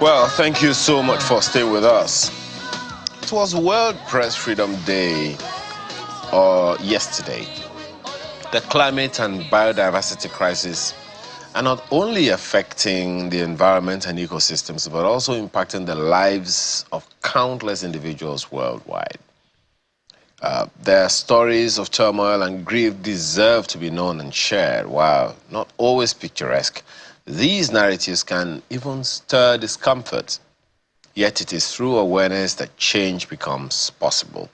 Well, thank you so much for staying with us. It was World Press Freedom Day yesterday. The climate and biodiversity crisis are not only affecting the environment and ecosystems, but also impacting the lives of countless individuals worldwide. Their stories of turmoil and grief deserve to be known and shared. While not always picturesque, these narratives can even stir discomfort. Yet it is through awareness that change becomes possible.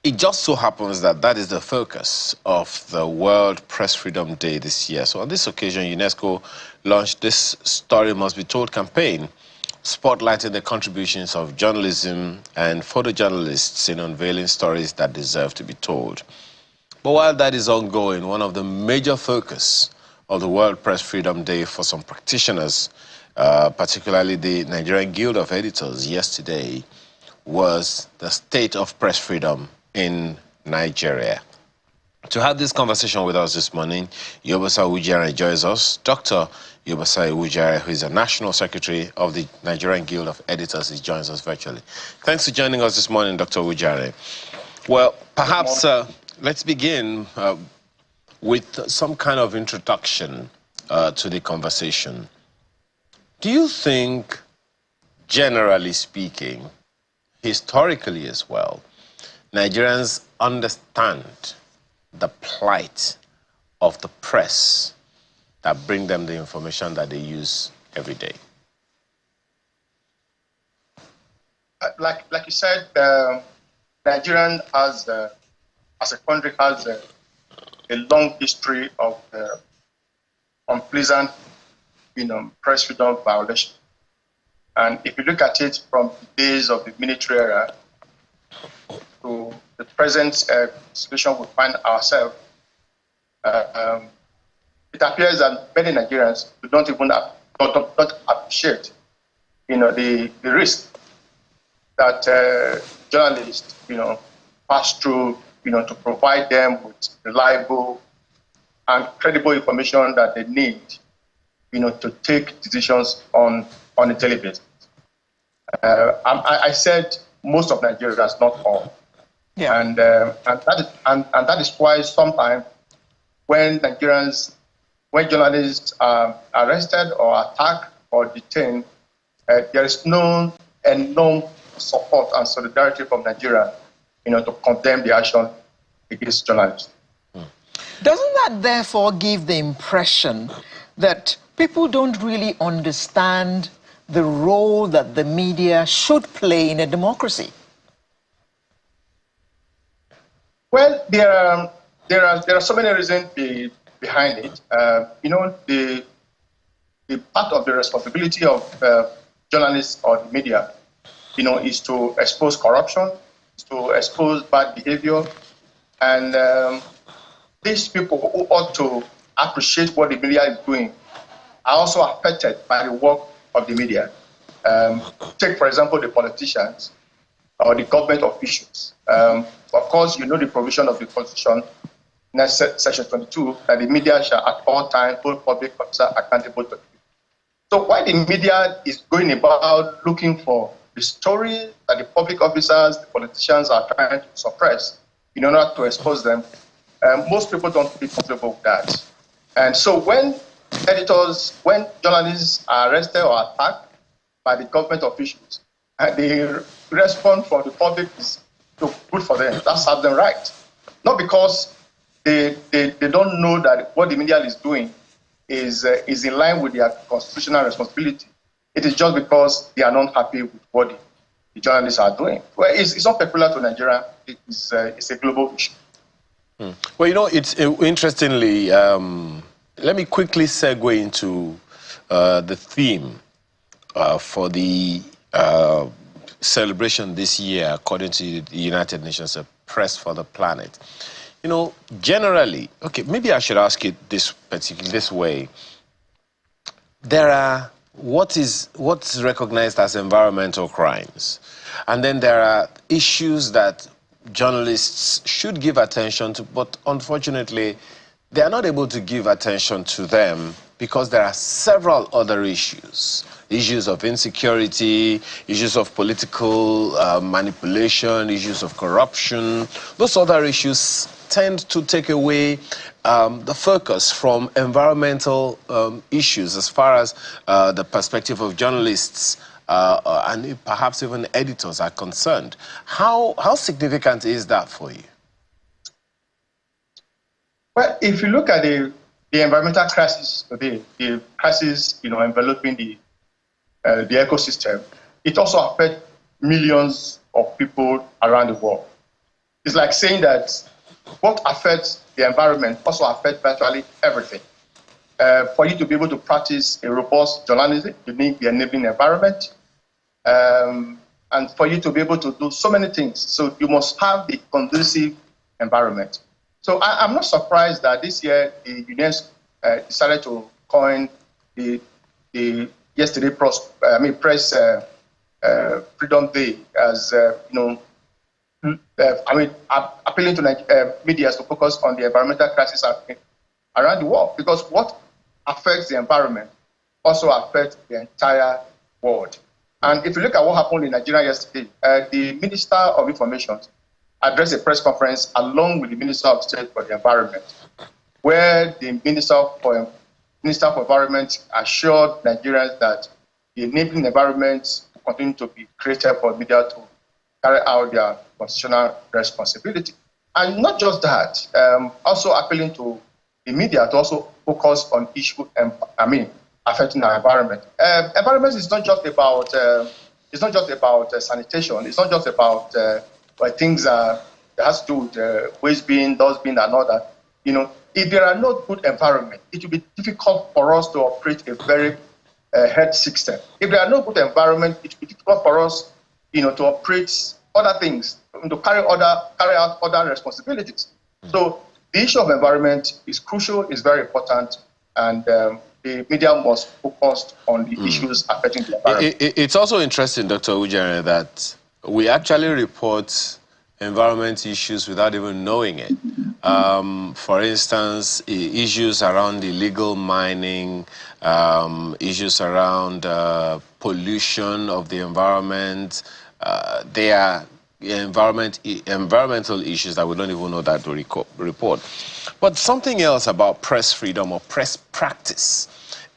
It just so happens that that is the focus of the World Press Freedom Day this year. So on this occasion, UNESCO launched this Story Must Be Told campaign, spotlighting the contributions of journalism and photojournalists in unveiling stories that deserve to be told. But while that is ongoing, one of the major focus of the World Press Freedom Day for some practitioners, particularly the Nigerian Guild of Editors yesterday, was the state of press freedom in Nigeria. To have this conversation with us this morning, Uwugiaren joins us. Dr. Uwugiaren, who is the National Secretary of the Nigerian Guild of Editors, he joins us virtually. Thanks for joining us this morning, Dr. Uwugiaren. Well, perhaps let's begin with some kind of introduction to the conversation. Do you think, generally speaking, historically as well, Nigerians understand the plight of the press that bring them the information that they use every day? Like you said, Nigeria as a country has a long history of unpleasant, press freedom violation. And if you look at it from the days of the military era to the present situation we find ourselves, it appears that many Nigerians don't even appreciate, the risk that journalists, pass through, to provide them with reliable and credible information that they need, to take decisions on a daily basis. I said most of Nigerians, not all. Yeah. And that is why sometimes when journalists are arrested or attacked or detained, there is no enormous support and solidarity from Nigeria, to condemn the action against journalists. Doesn't that therefore give the impression that people don't really understand the role that the media should play in a democracy? Well, there are so many reasons behind it. The part of the responsibility of journalists or the media, is to expose corruption, is to expose bad behavior, and these people who ought to appreciate what the media is doing are also affected by the work of the media. Take, for example, the politicians or the government officials. Of course, the provision of the Constitution, Section 22, that the media shall at all times hold public officers accountable to the people. So while the media is going about looking for the story that the public officers, the politicians are trying to suppress in order to expose them, most people don't feel comfortable with that. And so when journalists are arrested or attacked by the government officials, and the response from the public is good for them. That serves them right. Not because they don't know that what the media is doing is in line with their constitutional responsibility. It is just because they are not happy with what the journalists are doing. Well, it's not peculiar to Nigeria. It's a global issue. Well, it's interestingly, let me quickly segue into the theme for the celebration this year, according to the United Nations, a Press for the Planet. Generally, okay, maybe I should ask it this way. There are what's recognized as environmental crimes, and then there are issues that journalists should give attention to, but unfortunately, they are not able to give attention to them because there are several other issues. Issues of insecurity, issues of political manipulation, issues of corruption. Those other issues tend to take away the focus from environmental issues as far as the perspective of journalists and perhaps even editors are concerned. How significant is that for you? Well, if you look at the environmental crisis today, the crisis enveloping the ecosystem, it also affects millions of people around the world. It's like saying that what affects the environment also affects virtually everything. For you to be able to practice a robust journalism, you need the enabling environment. And for you to be able to do so many things, so you must have the conducive environment. So I'm not surprised that this year the UNESCO decided to coin the yesterday Press Freedom Day as appealing to media to focus on the environmental crisis around the world, because what affects the environment also affects the entire world. And if you look at what happened in Nigeria yesterday, the Minister of Information addressed a press conference along with the Minister of State for the Environment, where the Minister for Environment assured Nigerians that the enabling environment will continue to be created for media to carry out their constitutional responsibility. And not just that, also appealing to the media to also focus on issues affecting our environment. Environment is not just about sanitation. It's not just about things that has to do with waste bin, dust bin, and all that. If there are no good environment, it will be difficult for us to operate a very health system. If there are no good environment, it will be difficult for us, to operate other things, to carry out other responsibilities. So the issue of environment is crucial, is very important, and the media must focus on the issues affecting the environment. It's also interesting, Dr. Uwugiaren, that we actually report environment issues without even knowing it. For instance, issues around illegal mining, issues around pollution of the environment, they are environmental issues that we don't even know that to report. But something else about press freedom or press practice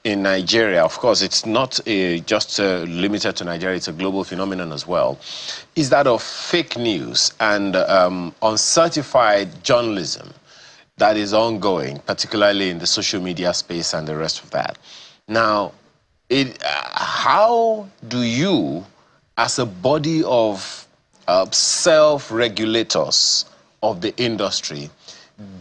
in Nigeria, of course, it's not just limited to Nigeria, it's a global phenomenon as well, is that of fake news and uncertified journalism that is ongoing, particularly in the social media space and the rest of that. Now, how do you, as a body of self-regulators of the industry,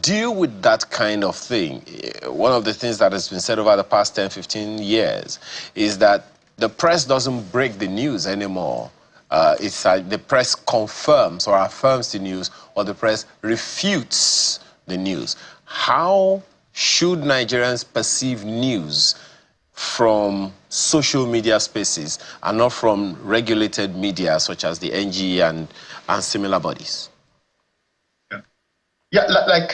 deal with that kind of thing? One of the things that has been said over the past 10, 15 years is that the press doesn't break the news anymore. It's like the press confirms or affirms the news, or the press refutes the news. How should Nigerians perceive news from social media spaces and not from regulated media such as the NGE and similar bodies? Yeah, like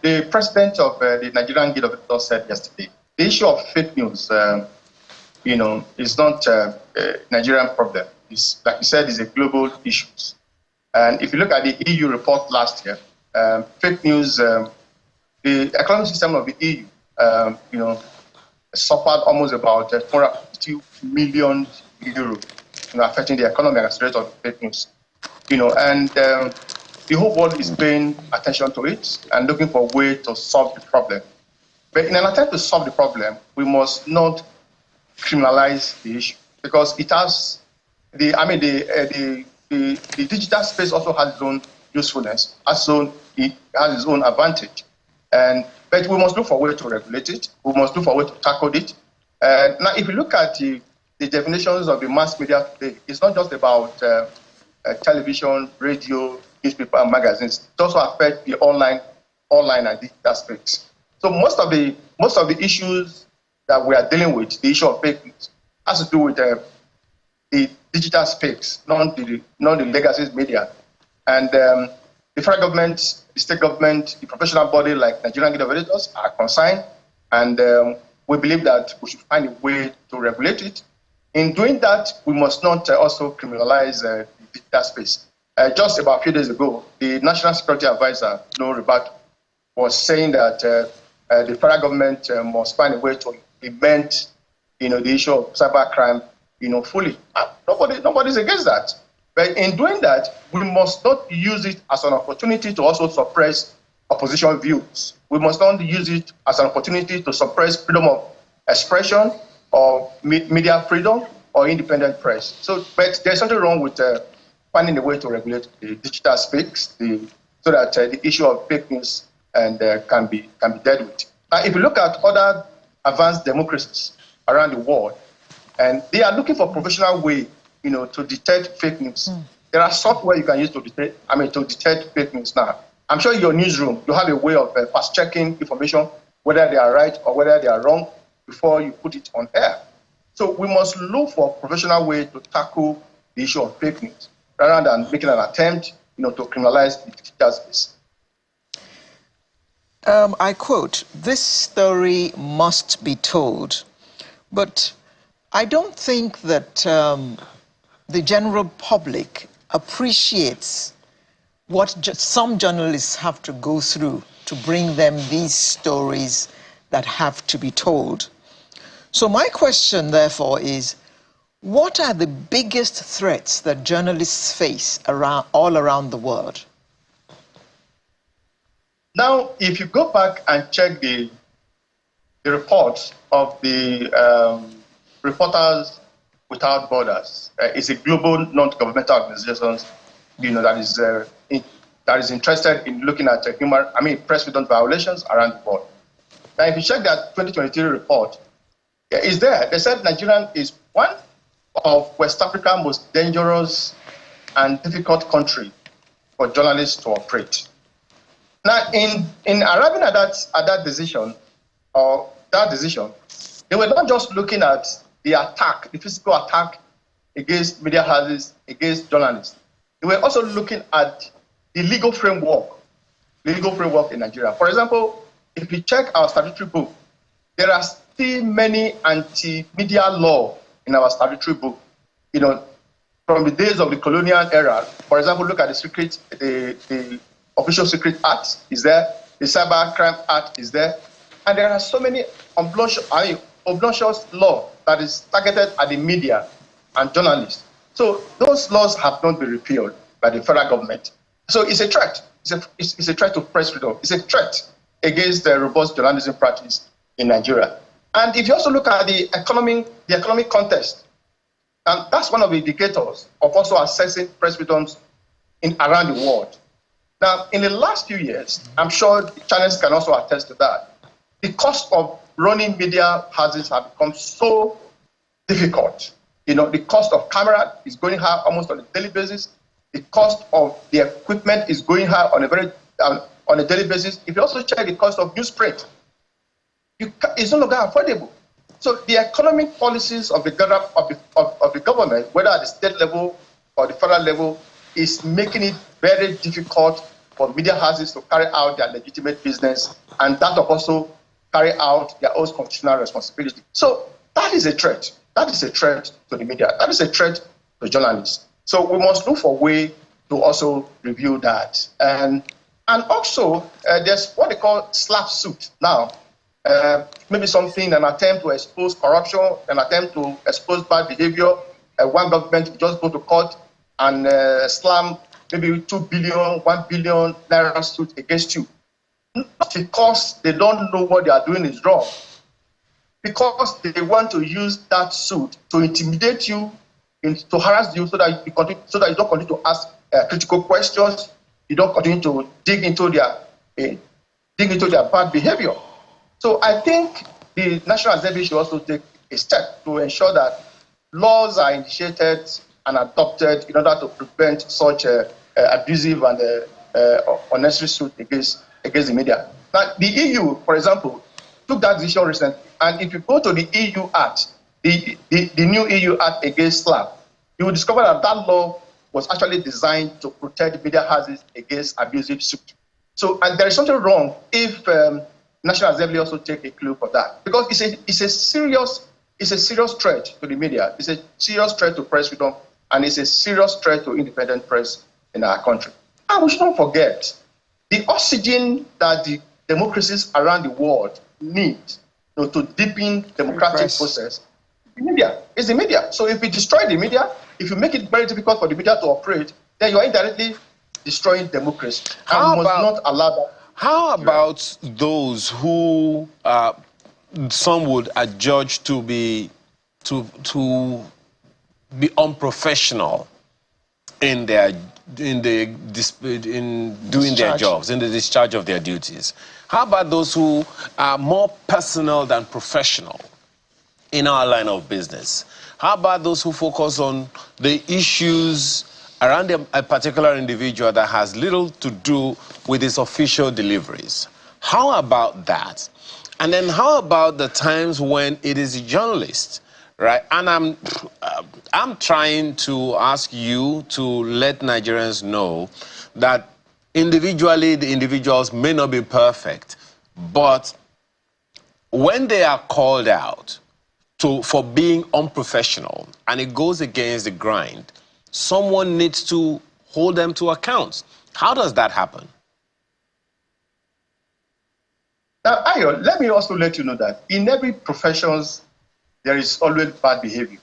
the president of the Nigerian Guild of Editors said yesterday, the issue of fake news, is not a Nigerian problem. It's, like you said, is a global issue. And if you look at the EU report last year, fake news, the economic system of the EU, suffered almost about 450 million euros, affecting the economy as a result of fake news. And the whole world is paying attention to it and looking for a way to solve the problem. But in an attempt to solve the problem, we must not criminalize the issue, because it has the digital space also has its own usefulness, it has its own advantage. But we must look for a way to regulate it. We must look for a way to tackle it. Now, if you look at the definitions of the mass media today, it's not just about television, radio, newspaper, and magazines. It also affects the online and digital space. So most of the issues that we are dealing with, the issue of fake news, has to do with the digital space, not the legacy media. And the the federal government, the state government, the professional body like Nigerian Guild of Editors are concerned, and we believe that we should find a way to regulate it. In doing that, we must not also criminalize the digital space. Just about a few days ago, the National Security Advisor, No Rebut, was saying that the federal government must find a way to implement, the issue of cybercrime, fully. Nobody's against that. But in doing that, we must not use it as an opportunity to also suppress opposition views. We must not use it as an opportunity to suppress freedom of expression or media freedom or independent press. So, but there's something wrong with finding a way to regulate the digital space, so that the issue of fake news can be dealt with. If you look at other advanced democracies around the world, and they are looking for professional way, to detect fake news. There are software you can use to detect fake news now. I'm sure in your newsroom, you have a way of fast-checking information, whether they are right or whether they are wrong, before you put it on air. So we must look for a professional way to tackle the issue of fake news, rather than making an attempt, to criminalize the digital space. I quote, "This story must be told," but I don't think that the general public appreciates what some journalists have to go through to bring them these stories that have to be told. So my question, therefore, is, what are the biggest threats that journalists face all around the world? Now, if you go back and check the reports of the Reporters Without Borders, it's a global non-governmental organization, that is interested in looking at press freedom violations around the world. Now, if you check that 2023 report, it's there. They said Nigeria is one of West Africa's most dangerous and difficult country for journalists to operate. Now, in arriving at that decision, they were not just looking at the attack, the physical attack against media houses, against journalists. They were also looking at the legal framework in Nigeria. For example, if you check our statutory book, there are still many anti-media laws in our statutory book. From the days of the colonial era. For example, look at the Official Secret Act is there, the Cyber Crime Act is there, and there are so many obnoxious laws that is targeted at the media and journalists. So those laws have not been repealed by the federal government. So it's a threat. It's a threat to press freedom. It's a threat against the robust journalism practice in Nigeria. And if you also look at the economic context, and that's one of the indicators of also assessing press freedoms around the world. Now, in the last few years, I'm sure the channels can also attest to that. The cost of running media houses have become so difficult. The cost of camera is going high almost on a daily basis. The cost of the equipment is going high on a daily basis. If you also check the cost of newsprint, it's no longer affordable. So the economic policies of the government, whether at the state level or the federal level, is making it very difficult for media houses to carry out their legitimate business, and that also carry out their own constitutional responsibility. So that is a threat. That is a threat to the media. That is a threat to journalists. So we must look for a way to also review that. And also, there's what they call slap suit now. Maybe an attempt to expose corruption, an attempt to expose bad behavior. One government will just go to court and slam maybe 2 billion, 1 billion naira suit against you. Not because they don't know what they are doing is wrong, because they want to use that suit to intimidate you, to harass you, so that you don't continue to ask critical questions, you don't continue to dig into their bad behavior. So I think the National Assembly should also take a step to ensure that laws are initiated and adopted in order to prevent such abusive and unnecessary suit against the media. Now, the EU, for example, took that decision recently. And if you go to the EU Act, the new EU Act against SLAPP, you will discover that law was actually designed to protect media houses against abusive suit. So, and there is something wrong if National Assembly also take a clue for that, because it's a serious threat to the media. It's a serious threat to press freedom, and it's a serious threat to independent press in our country. And we should not forget the oxygen that the democracies around the world need to deepen democratic process. The media is the media. So if we destroy the media, if you make it very difficult for the media to operate, then you are indirectly destroying democracy. And we must not allow that. How about those who some would adjudge to be unprofessional in doing their jobs, in the discharge of their duties? How about those who are more personal than professional in our line of business? How about those who focus on the issues around a particular individual that has little to do with his official deliveries? How about that? And then how about the times when it is a journalist, right? And I'm trying to ask you to let Nigerians know that individually, the individuals may not be perfect, but when they are called out for being unprofessional and it goes against the grind, someone needs to hold them to account. How does that happen? Now, Ayo, let me also let you know that in every profession, there is always bad behavior.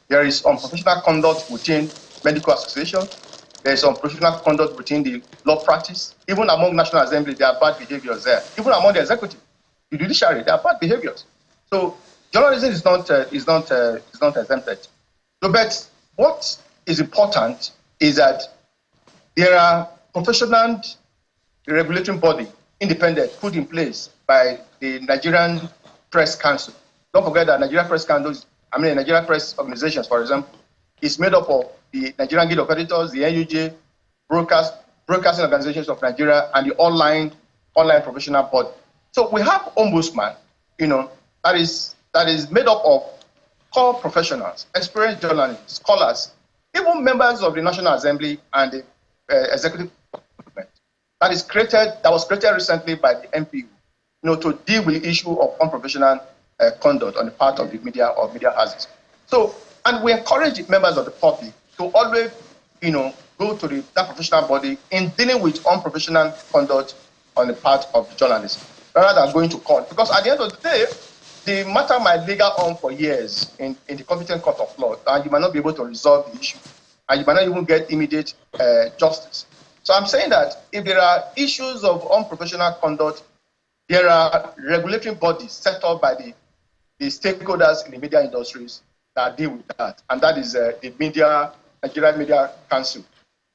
There is unprofessional conduct within medical association. There is unprofessional conduct within the law practice. Even among National Assembly, there are bad behaviors there. Even among the executive, the judiciary, there are bad behaviors. So journalism is not exempted. So, but what is important is that there are professional regulatory body, independent, put in place by the Nigerian Press Council. Don't forget that Nigerian Press Council, Nigerian Press Organizations, for example, is made up of the Nigerian Guild of Editors, the NUJ, broadcasting organizations of Nigeria, and the online professional body. So we have ombudsman, that is made up of core professionals, experienced journalists, scholars, even members of the National Assembly and the executive government. That was created recently by the MPU, to deal with the issue of unprofessional conduct on the part of the media or media houses. So, and we encourage members of the public to always, go to that professional body in dealing with unprofessional conduct on the part of the journalists, rather than going to court. Because at the end of the day, the matter might linger on for years in the competent court of law, and you might not be able to resolve the issue, and you might not even get immediate justice. So I'm saying that if there are issues of unprofessional conduct, there are regulatory bodies set up by the stakeholders in the media industries that deal with that, and that is the Nigerian Media Council,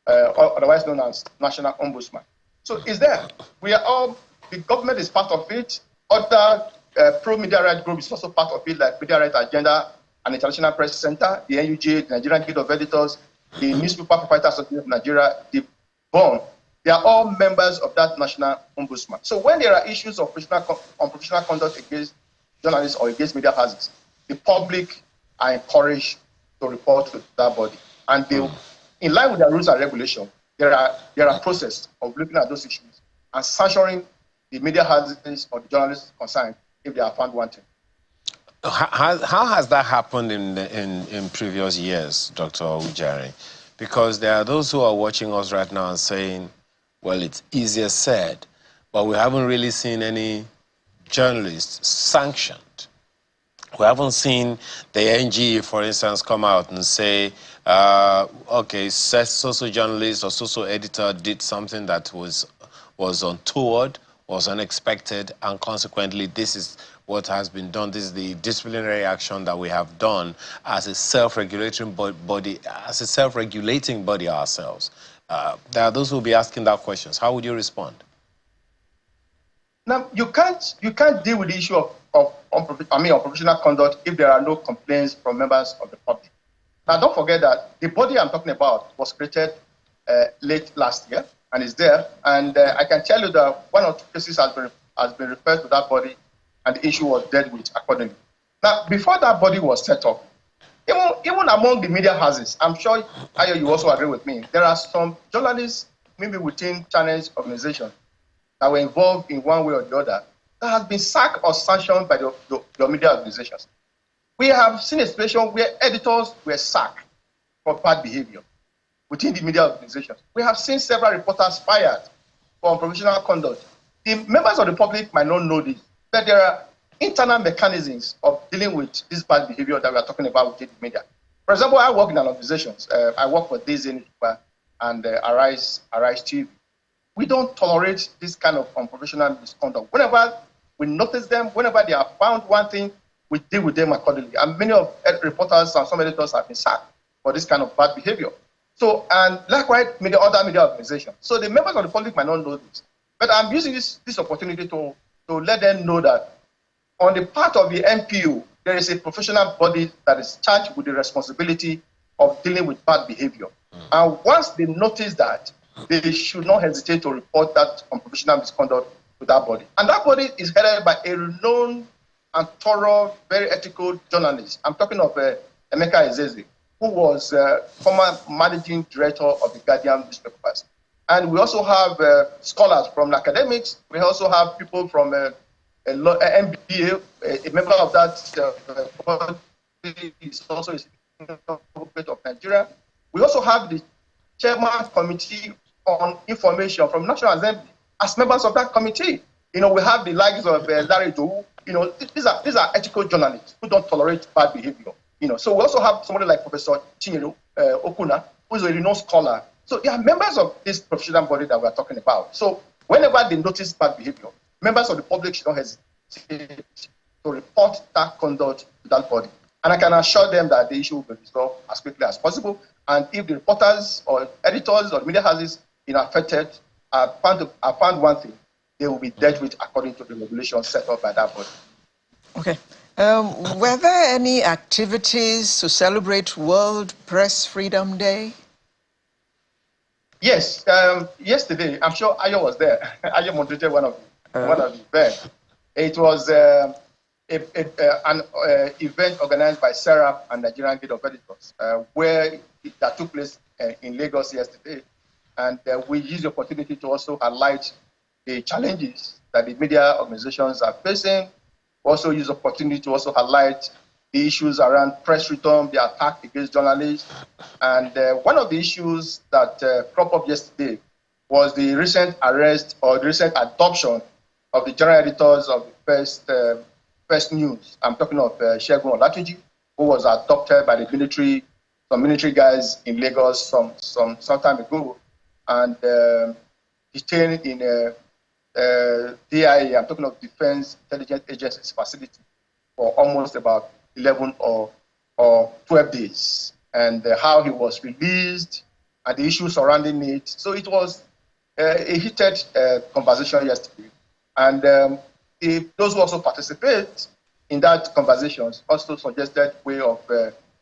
otherwise known as National Ombudsman. So it's there. The government is part of it. Other pro-media rights group is also part of it, like Media Rights Agenda and International Press Center, the NUJ, the Nigerian Guild of Editors, the Newspaper Proprietors Association of Nigeria, the BON. They are all members of that National Ombudsman. So when there are issues of unprofessional conduct against journalists or against media houses, the public are encouraged to report to that body. And they, in line with their rules and regulations, there are processes of looking at those issues and sanctioning the media houses or the journalists concerned if they are found wanting. How has that happened in previous years, Dr. Uwugiaren? Because there are those who are watching us right now and saying, well, it's easier said, but we haven't really seen any journalists sanctioned. We haven't seen the NGE, for instance, come out and say, okay, social journalist or social editor did something that was untoward, was unexpected, and consequently, this is what has been done. This is the disciplinary action that we have done as a self-regulating body, ourselves. There are those who will be asking that questions. How would you respond? Now, you can't deal with the issue of unprofessional conduct if there are no complaints from members of the public. Now, don't forget that the body I'm talking about was created late last year and is there. And I can tell you that one or two cases has been referred to that body, and the issue was dealt with accordingly. Now, before that body was set up, Even among the media houses, I'm sure Ayo, you also agree with me. There are some journalists, maybe within channels organizations, that were involved in one way or the other, that has been sacked or sanctioned by the media organizations. We have seen a situation where editors were sacked for bad behavior within the media organizations. We have seen several reporters fired for unprofessional conduct. The members of the public might not know this, but there are internal mechanisms of dealing with this bad behavior that we are talking about within the media. For example, I work in an organization. I work for Daisy and Arise TV. We don't tolerate this kind of unprofessional misconduct. Whenever we notice them, whenever they have found one thing, we deal with them accordingly. And many of reporters and some editors have been sacked for this kind of bad behavior. So, and likewise, other media organizations. So the members of the public might not know this. But I'm using this opportunity to let them know that on the part of the MPO, there is a professional body that is charged with the responsibility of dealing with bad behavior. And once they notice that, they should not hesitate to report that unprofessional misconduct to that body. And that body is headed by a renowned and thorough, very ethical journalist. I'm talking of Emeka Ezeze, who was former managing director of the Guardian newspapers. And we also have scholars from academics. We also have people from MBA, a member of that is also a advocate of Nigeria. We also have the chairman committee on information from National Assembly as members of that committee. We have the likes of Larry Dowu. These are ethical journalists who don't tolerate bad behavior. So we also have somebody like Professor Chinyere Okuna, who is a renowned scholar. So they are members of this professional body that we are talking about. So whenever they notice bad behavior, members of the public should not hesitate to report that conduct to that body. And I can assure them that the issue will be resolved as quickly as possible. And if the reporters or editors or media houses affected are found one thing, they will be dealt with according to the regulations set up by that body. Okay. Were there any activities to celebrate World Press Freedom Day? Yes. Yesterday, I'm sure Ayo was there. Ayo moderated one of the events. It was an event organized by SERAP and Nigerian Guild of Editors, that took place in Lagos yesterday. And we used the opportunity to also highlight the challenges that the media organizations are facing. We also use the opportunity to also highlight the issues around press freedom, the attack against journalists. And one of the issues that cropped up yesterday was the recent arrest or the recent adoption of the general editors of the First News. I'm talking of Segun Olatunji, who was adopted by the some military guys in Lagos some time ago, and detained in DIA, I'm talking of Defense Intelligence Agency's facility, for almost about 11 or 12 days, and how he was released and the issues surrounding it. So it was a heated conversation yesterday. And those who also participate in that conversations also suggested way of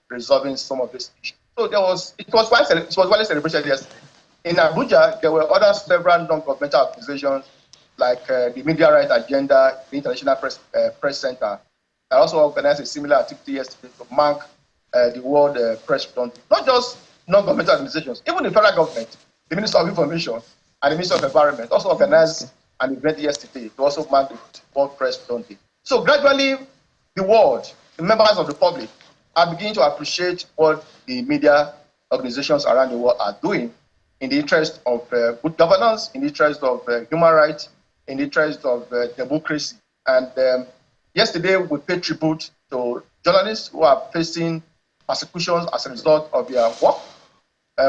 resolving some of these issues. So it was widely celebrated yesterday. In Abuja, there were several non-governmental organizations like the Media Rights Agenda, the International Press Center, that also organized a similar activity yesterday to mark the World Press Freedom. Not just non-governmental organizations, even the federal government, the Minister of Information and the Minister of Environment also organized an event yesterday to also mark the World Press Freedom Day. So gradually, the world, the members of the public, are beginning to appreciate what the media organizations around the world are doing in the interest of good governance, in the interest of human rights, in the interest of democracy. And yesterday, we paid tribute to journalists who are facing persecutions as a result of their work.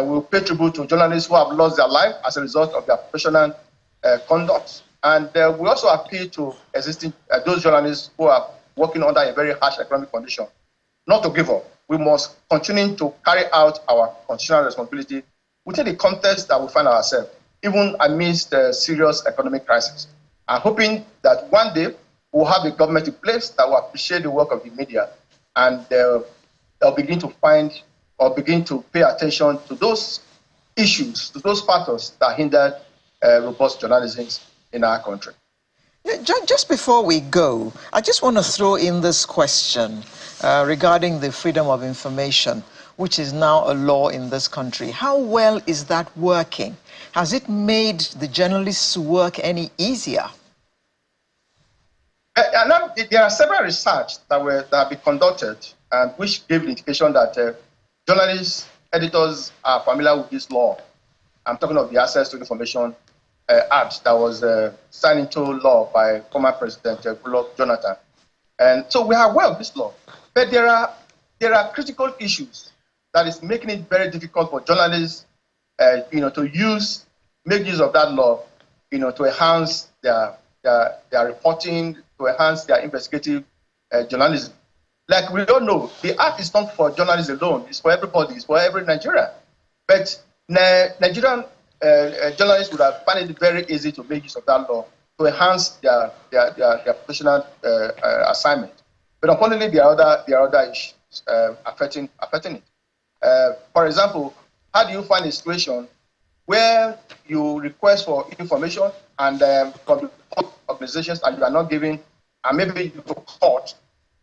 We pay tribute to journalists who have lost their life as a result of their professional conduct. And we also appeal to those journalists who are working under a very harsh economic condition not to give up. We must continue to carry out our constitutional responsibility within the context that we find ourselves, even amidst the serious economic crisis. I'm hoping that one day we'll have a government in place that will appreciate the work of the media, and they'll begin to pay attention to those issues, to those factors that hinder robust journalism in our country. Just before we go, I just want to throw in this question regarding the freedom of information, which is now a law in this country. How well is that working? Has it made the journalists' work any easier? There are several research that have been conducted, which gave the indication that journalists, editors are familiar with this law. I'm talking of the Access to Information Act that was signed into law by former President Goodluck Jonathan. And so we are aware of this law. But there are critical issues that is making it very difficult for journalists to make use of that law, to enhance their reporting, to enhance their investigative journalism. Like we don't know, the act is not for journalists alone, it's for everybody, it's for every Nigerian. But Nigerian journalists would have found it very easy to make use of that law to enhance their professional assignment. But unfortunately, there are other issues affecting it. For example, how do you find a situation where you request for information and from the organizations and you are not giving, and maybe you go to court,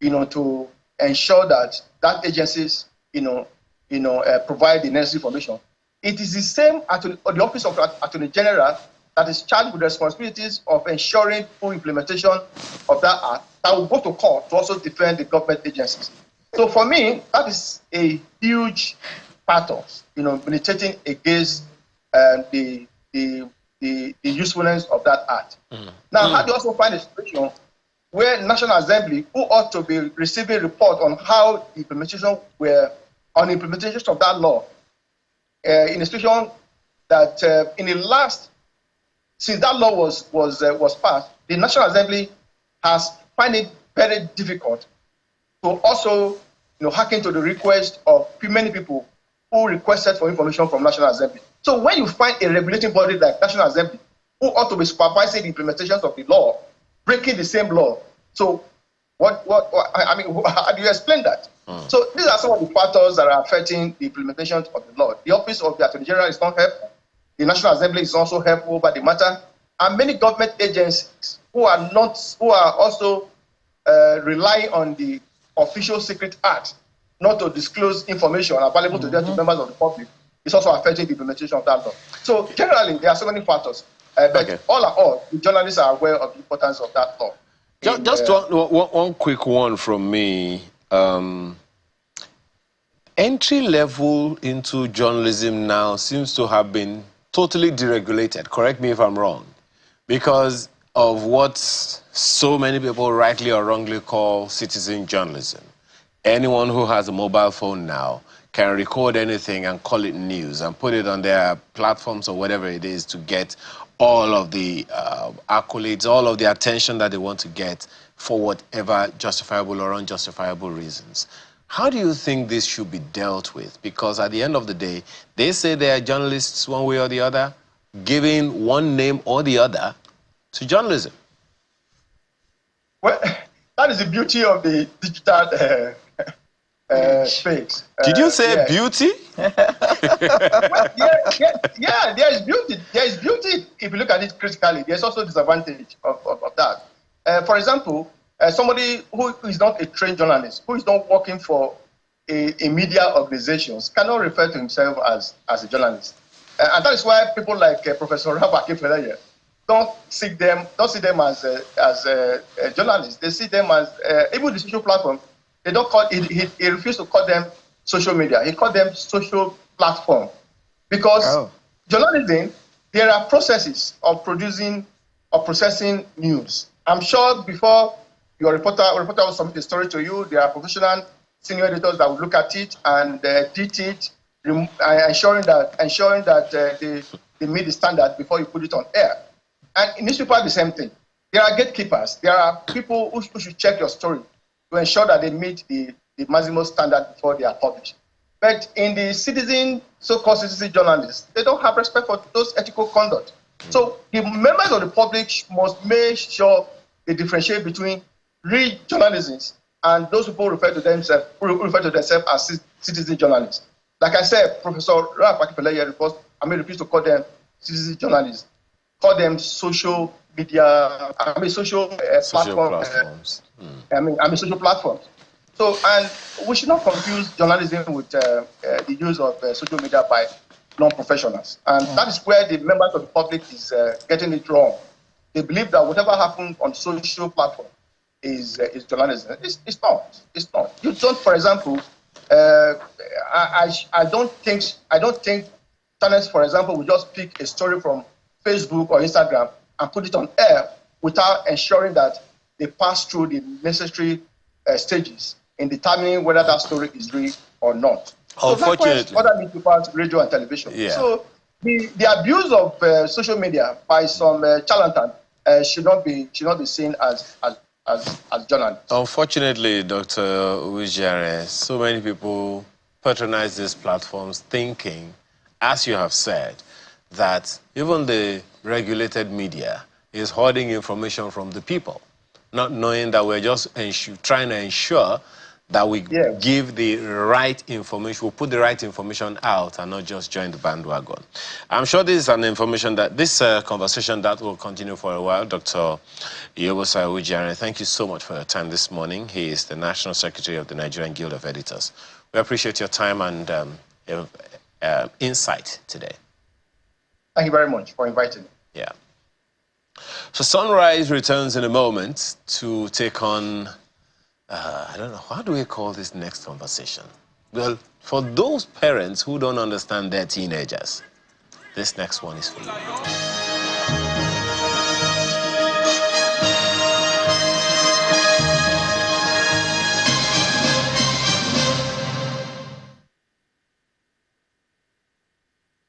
to ensure that agencies, provide the necessary information. It is the same at the Office of Attorney General that is charged with responsibilities of ensuring full implementation of that act that will go to court to also defend the government agencies. So for me, that is a huge part of, militating against the usefulness of that act. Now, how do you also find a situation where National Assembly, who ought to be receiving a report on how the implementation of that law, in a situation that since that law was passed, the National Assembly has found it very difficult to also, hearken to the request of many people who requested for information from National Assembly. So when you find a regulating body like National Assembly, who ought to be supervising the implementations of the law, breaking the same law, so how do you explain that? So these are some of the factors that are affecting the implementation of the law. The Office of the Attorney General is not helpful. The National Assembly is also helpful over the matter, and many government agencies who are also relying on the Official Secret Act not to disclose information available to them to members of the public is also affecting the implementation of that law. So generally, there are so many factors, but all in all, the journalists are aware of the importance of that law. Just one quick one from me. Entry level into journalism now seems to have been totally deregulated. Correct me if I'm wrong. Because of what so many people rightly or wrongly call citizen journalism. Anyone who has a mobile phone now can record anything and call it news and put it on their platforms or whatever it is to get all of the accolades, all of the attention that they want to get for whatever justifiable or unjustifiable reasons. How do you think this should be dealt with? Because at the end of the day, they say they are journalists one way or the other, giving one name or the other to journalism. Well, that is the beauty of the digital space. Did you say beauty? Well, there is beauty. There is beauty if you look at it critically. There's also disadvantage of that. For example, somebody who is not a trained journalist, who is not working for a media organization, cannot refer to himself as a journalist. And that is why people like Professor Ralph Akifele don't see them as journalists. They see them as even the social platform. They don't call it. He refused to call them social media. He called them social platform because journalism, there are processes of processing news. I'm sure before your reporter will submit a story to you, there are professional senior editors that will look at it and edit it, ensuring that they meet the standard before you put it on air. And in newspaper, the same thing. There are gatekeepers. There are people who should check your story to ensure that they meet the maximum standard before they are published. But in the so-called citizen journalists, they don't have respect for those ethical conduct. So the members of the public must make sure they differentiate between real journalists and those people who refer to themselves as citizen journalists. Like I said, Professor Ralph Akifele refused to call them citizen journalists, call them social media, social Social platform. platforms. I'm a social platform. So, and we should not confuse journalism with the use of social media by non-professionals. And that is where the members of the public is getting it wrong. They believe that whatever happens on social platform is journalism. It's not. It's not. You don't, for example, I don't think channels, for example, will just pick a story from Facebook or Instagram and put it on air without ensuring that they pass through the necessary stages in determining whether that story is real or not. So likewise, other newspapers, radio and television. Yeah. So the abuse of social media by some charlatans should not be seen as journalists. Unfortunately, Dr. Uwugiaren, so many people patronize these platforms thinking, as you have said, that even the regulated media is hoarding information from the people, not knowing that we're just trying to ensure that we give the right information, we put the right information out and not just join the bandwagon. I'm sure this is an information that, this conversation that will continue for a while. Dr. Uwugiaren, thank you so much for your time this morning. He is the National Secretary of the Nigerian Guild of Editors. We appreciate your time and insight today. Thank you very much for inviting me. Yeah. So Sunrise returns in a moment to take on, I don't know, how do we call this next conversation? Well, for those parents who don't understand their teenagers, this next one is for you.